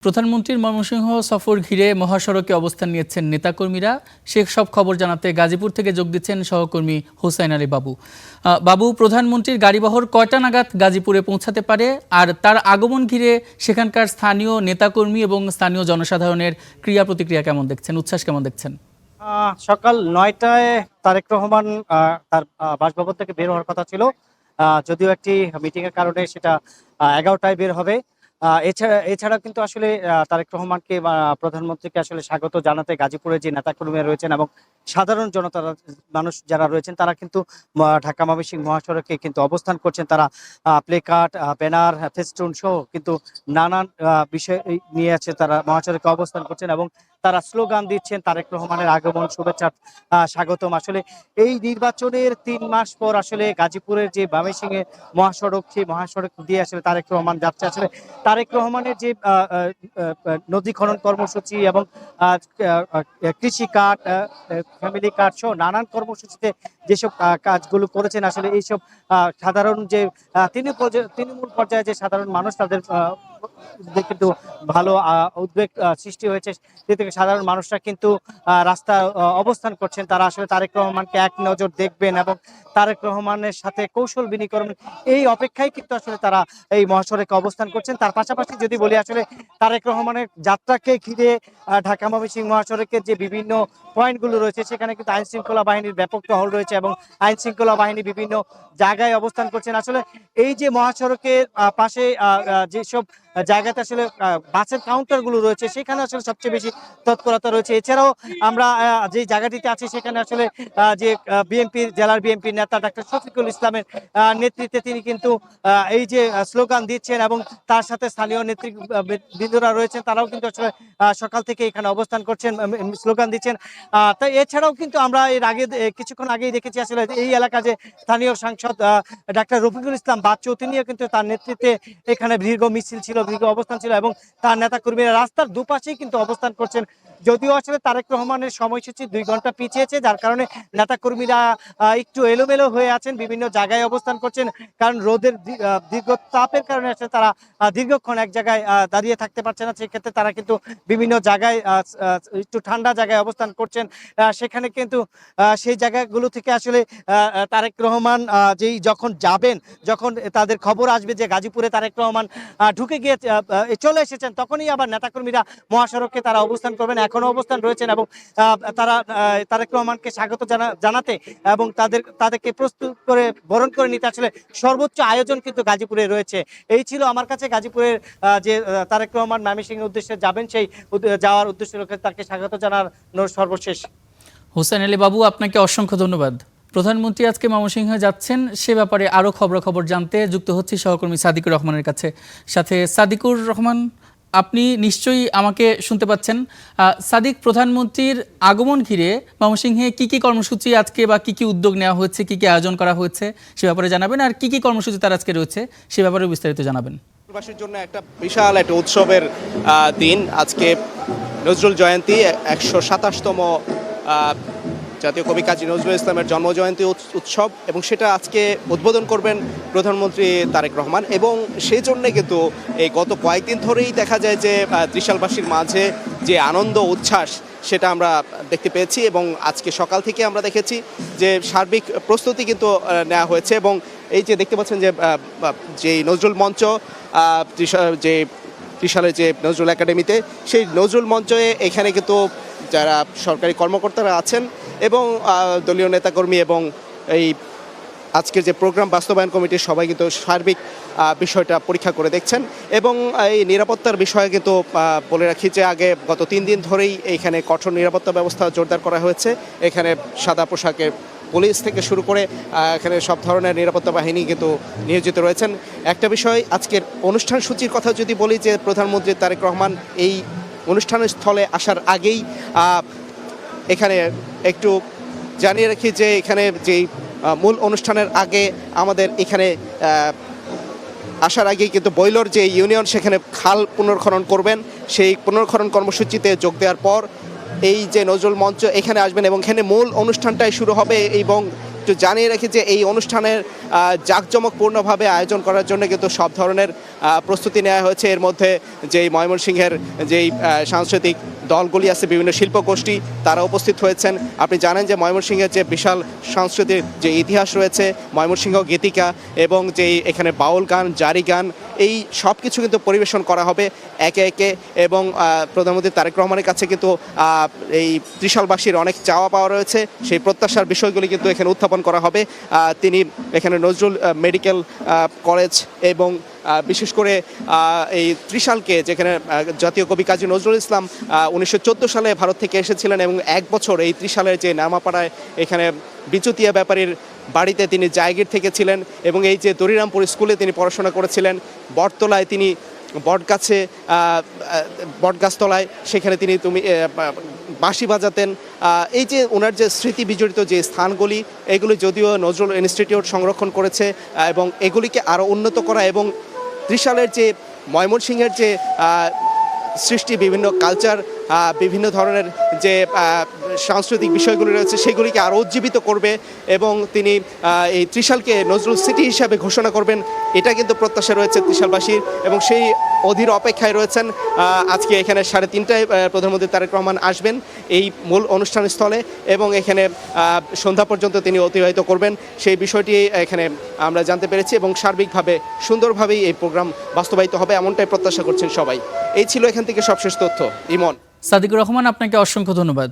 প্রধানমন্ত্রীর ময়মনসিংহ সফর ঘিরে মহাসড়কে অবস্থান নিয়েছেন নেতাকর্মীরা। সে সব খবর জানাতে গাজীপুর থেকে যোগ দিচ্ছেন সহকর্মী হোসাইন আলী বাবু। বাবু, প্রধানমন্ত্রীর গাড়িবহর কয়টা নাগাদ গাজীপুরে পৌঁছাতে পারে, আর তার আগমন ঘিরে সেখানকার স্থানীয় নেতাকর্মী এবং স্থানীয় জনসাধারণের ক্রিয়া প্রতিক্রিয়া কেমন দেখছেন, উচ্ছ্বাস কেমন দেখছেন? সকাল ৯টায় তারেক রহমান তার বাসভবন থেকে বের হওয়ার কথা ছিল, যদিও একটি মিটিং এর কারণে সেটা ১১টায় বের হবে। এছাড়া কিন্তু আসলে তারেক রহমানকে প্রধানমন্ত্রীকে আসলে স্বাগত জানাতে গাজীপুরে যে নেতাকর্মীরা রয়েছেন এবং সাধারণ জনতা মানুষ যারা রয়েছেন তারা কিন্তু ঢাকা ময়মনসিংহ মহাসড়কে কিন্তু অবস্থান করছেন। তারা প্লে কার্ড, ব্যানার, ফেস্টুন সহ কিন্তু নানান বিষয় নিয়ে আছে, তারা মহাসড়কে অবস্থান করছেন এবং তারা স্লোগান দিচ্ছেন তারেক রহমানের আগমন, শুভেচ্ছা, স্বাগতম। আসলে এই নির্বাচনের ৩ মাস পর আসলে গাজীপুরের যে ময়মনসিংহে মহাসড়ক, সেই মহাসড়ক দিয়ে আসলে তারেক রহমান যাচ্ছে। আসলে তারেক রহমানের যে নদী খনন কর্মসূচি এবং কৃষি কার্ড, ফ্যামিলি কার্ড সহ নানান কর্মসূচিতে যেসব কাজগুলো করেছেন, আসলে এইসব সাধারণ যে তৃণমূল পর্যায়ে যে সাধারণ মানুষ তাদের কিন্তু ভালো উদ্বেগ সৃষ্টি হয়েছে। যে থেকে সাধারণ মানুষরা কিন্তু রাস্তায় অবস্থান করছেন। তারা আসলে তারেক রহমানকে এক নজর দেখবেন এবং তারেক রহমানের সাথে কৌশল বিনিময় করবেন, এই অপেক্ষায় কিন্তু আসলে তারা এই মহাসড়কে অবস্থান করছেন। তার পাশাপাশি যদি বলি, আসলে তারেক রহমানের যাত্রাকে ঘিরে ঢাকা ময়মনসিংহ মহাসড়কের যে বিভিন্ন পয়েন্টগুলো রয়েছে সেখানে কিন্তু আইন শৃঙ্খলা বাহিনীর ব্যাপক টহল রয়েছে এবং আইন শৃঙ্খলা বাহিনী বিভিন্ন জায়গায় অবস্থান করছেন। আসলে এই যে মহাসড়কের পাশে যেসব জায়গাতে আসলে বাসের কাউন্টারগুলো রয়েছে সেখানে আসলে সবচেয়ে বেশি তৎপরতা রয়েছে। এছাড়াও আমরা যে জায়গাটিতে আছি সেখানে আসলে যে বিএনপির জেলার বিএনপির নেতা ডাক্তার শফিকুল ইসলামের নেতৃত্বে তিনি কিন্তু এই যে স্লোগান দিচ্ছেন এবং তার সাথে স্থানীয় নেতৃবৃন্দরা রয়েছেন, তারাও কিন্তু আসলে সকাল থেকে এখানে অবস্থান করছেন, স্লোগান দিচ্ছেন। তাই এছাড়াও কিন্তু আমরা এর আগে কিছুক্ষণ আগেই দেখেছি আসলে এই এলাকা যে স্থানীয় সাংসদ ডাক্তার রফিকুল ইসলাম বাচ্চু, তিনিও কিন্তু তার নেতৃত্বে এখানে দীর্ঘ মিছিল ছিল, দীর্ঘ অবস্থান ছিল এবং তার নেতাকর্মীরা রাস্তার দুপাশেই কিন্তু অবস্থান করছেন। যদিও আসলে তারেক রহমানের সময়সূচি ২ ঘন্টা পিছিয়েছে, যার কারণে নেতাকর্মীরা একটু এলোমেলো হয়ে আছেন, বিভিন্ন জায়গায় অবস্থান করছেন, কারণ রোদের দীর্ঘ তাপের কারণে আসলে তারা দীর্ঘক্ষণ এক জায়গায় দাঁড়িয়ে থাকতে পারছে না। সেক্ষেত্রে তারা কিন্তু বিভিন্ন জায়গায় একটু ঠান্ডা জায়গায় অবস্থান করছেন। সেখানে কিন্তু সেই জায়গাগুলো থেকে আসলে তারেক রহমান যখন যাবেন, যখন তাদের খবর আসবে যে গাজীপুরে তারেক রহমান ঢুকে গিয়ে চলে এসেছেন, তখনই আবার নেতাকর্মীরা মহাসড়কে তারা অবস্থান করবেন, এখনো অবস্থান রয়েছেন এবং তারা তারেক রহমানকে স্বাগত জানাতে এবং তাদেরকে প্রস্তুত করে বরণ করে নিতে আসলে সর্বোচ্চ আয়োজন কিন্তু গাজীপুরে রয়েছে। এই ছিল আমার কাছে গাজীপুরের যে তারেক রহমান ময়মনসিংহের উদ্দেশ্যে যাবেন, সেই যাওয়ার উদ্দেশ্যে তাকে স্বাগত জানানোর সর্বশেষ। হোসাইন আলী বাবু, আপনাকে অসংখ্য ধন্যবাদ। প্রধানমন্ত্রী আজকে ময়মনসিংহে যাচ্ছেন, সে ব্যাপারে আরও খবরাখবর জানতে যুক্ত হচ্ছি সহকর্মী সাদিকুর রহমানের কাছে। সাথে সাদিকুর রহমান, আপনি নিশ্চয়ই আমাকে শুনতে পাচ্ছেন। সাদিক, প্রধানমন্ত্রীর আগমন ঘিরে ময়মনসিংহে কী কী কর্মসূচি আজকে বা কী কী উদ্যোগ নেওয়া হয়েছে, কী কী আয়োজন করা হয়েছে সে ব্যাপারে জানাবেন, আর কী কী কর্মসূচি তার আজকে রয়েছে সে ব্যাপারে বিস্তারিত জানাবেন। প্রবাসীর জন্য একটা বিশাল একটা উৎসবের দিন আজকে, নজরুল জয়ন্তী, ১২৭তম জাতীয় কবি কাজী নজরুল ইসলামের জন্মজয়ন্তী উৎসব, এবং সেটা আজকে উদ্বোধন করবেন প্রধানমন্ত্রী তারেক রহমান। এবং সেই জন্যে কিন্তু এই গত কয়েকদিন ধরেই দেখা যায় যে ত্রিশালবাসীর মাঝে যে আনন্দ উচ্ছ্বাস সেটা আমরা দেখতে পেয়েছি, এবং আজকে সকাল থেকে আমরা দেখেছি যে সার্বিক প্রস্তুতি কিন্তু নেওয়া হয়েছে। এবং এই যে দেখতে পাচ্ছেন যে নজরুল মঞ্চ, যে ত্রিশালের যে নজরুল একাডেমিতে, সেই নজরুল মঞ্চে এখানে কিন্তু যারা সরকারি কর্মকর্তারা আছেন এবং দলীয় নেতাকর্মী এবং এই আজকের যে প্রোগ্রাম বাস্তবায়ন কমিটির সবাই কিন্তু সার্বিক বিষয়টা পরীক্ষা করে দেখছেন। এবং এই নিরাপত্তার বিষয়ে কিন্তু বলে রাখি যে আগে গত 3 দিন ধরেই এইখানে কঠোর নিরাপত্তা ব্যবস্থা জোরদার করা হয়েছে। এখানে সাদা পোশাকে পুলিশ থেকে শুরু করে এখানে সব ধরনের নিরাপত্তা বাহিনী কিন্তু নিয়োজিত রয়েছেন। একটা বিষয়, আজকের অনুষ্ঠান সূচির কথা যদি বলি, যে প্রধানমন্ত্রী তারেক রহমান এই অনুষ্ঠানের স্থলে আসার আগেই এখানে একটু জানিয়ে রাখি যে এখানে যেই মূল অনুষ্ঠানের আগে আমাদের এখানে আসার আগেই কিন্তু বৈলর যে ইউনিয়ন সেখানে খাল পুনর্খনন করবেন, সেই পুনর্খনন কর্মসূচিতে যোগ দেওয়ার পর এই যে নজরুল মঞ্চ এখানে আসবেন এবং এখানে মূল অনুষ্ঠানটাই শুরু হবে। এবং একটু জানিয়ে রাখি যে এই অনুষ্ঠানের জাঁকজমকপূর্ণভাবে আয়োজন করার জন্য কিন্তু সব ধরনের প্রস্তুতি নেওয়া হয়েছে। এর মধ্যে যেই ময়মনসিংহের যেই সাংস্কৃতিক দলগুলি আছে, বিভিন্ন শিল্পগোষ্ঠী, তারা উপস্থিত হয়েছেন। আপনি জানেন যে ময়মনসিংহের যে বিশাল সাংস্কৃতিক যে ইতিহাস রয়েছে, ময়মনসিংহ গীতিকা এবং যেই এখানে বাউল গান, জারি গান, এই সব কিছু কিন্তু পরিবেশন করা হবে একে একে। এবং প্রধানমন্ত্রী তারেক রহমানের কাছে কিন্তু এই ত্রিশালবাসীর অনেক চাওয়া পাওয়া রয়েছে, সেই প্রত্যাশার বিষয়গুলি কিন্তু এখানে উত্থাপন করা হবে। তিনি এখানে নজরুল মেডিকেল কলেজ এবং বিশেষ করে এই ত্রিশালকে, যেখানে জাতীয় কবি কাজী নজরুল ইসলাম 1914 সালে ভারত থেকে এসেছিলেন এবং 1 বছর এই ত্রিশালের যে নামাপাড়ায় এখানে বিচুতিয়া ব্যাপারীর বাড়িতে তিনি জায়গির থেকেছিলেন এবং এই যে দরিরামপুর স্কুলে তিনি পড়াশোনা করেছিলেন, বটতলায় তিনি বটগাছতলায় সেখানে তিনি বাঁশি বাজাতেন। এই যে ওনার যে স্মৃতি বিজড়িত যে স্থানগুলি, এগুলি যদিও নজরুল ইনস্টিটিউট সংরক্ষণ করেছে এবং এগুলিকে আরও উন্নত করা এবং ত্রিশালের যে ময়মনসিংহের যে সৃষ্টি, বিভিন্ন কালচার, বিভিন্ন ধরনের যে সাংস্কৃতিক বিষয়গুলি রয়েছে, সেগুলিকে আরও উজ্জীবিত করবে এবং তিনি এই ত্রিশালকে নজরুল সিটি হিসাবে ঘোষণা করবেন, এটা কিন্তু প্রত্যাশা রয়েছে ত্রিশালবাসীর এবং সেই অধীর অপেক্ষায় রয়েছেন। আজকে এখানে 3:30টায় প্রধানমন্ত্রী তারেক রহমান আসবেন এই মূল অনুষ্ঠান স্থলে এবং এখানে সন্ধ্যা পর্যন্ত তিনি অতিবাহিত করবেন, সেই বিষয়টি এখানে আমরা জানতে পেরেছি এবং সার্বিকভাবে সুন্দরভাবেই এই প্রোগ্রাম বাস্তবায়িত হবে এমনটাই প্রত্যাশা করছেন সবাই। এই ছিল এখান থেকে সবশেষ তথ্য। ইমন। সাদিকুর রহমান, আপনাকে অসংখ্য ধন্যবাদ।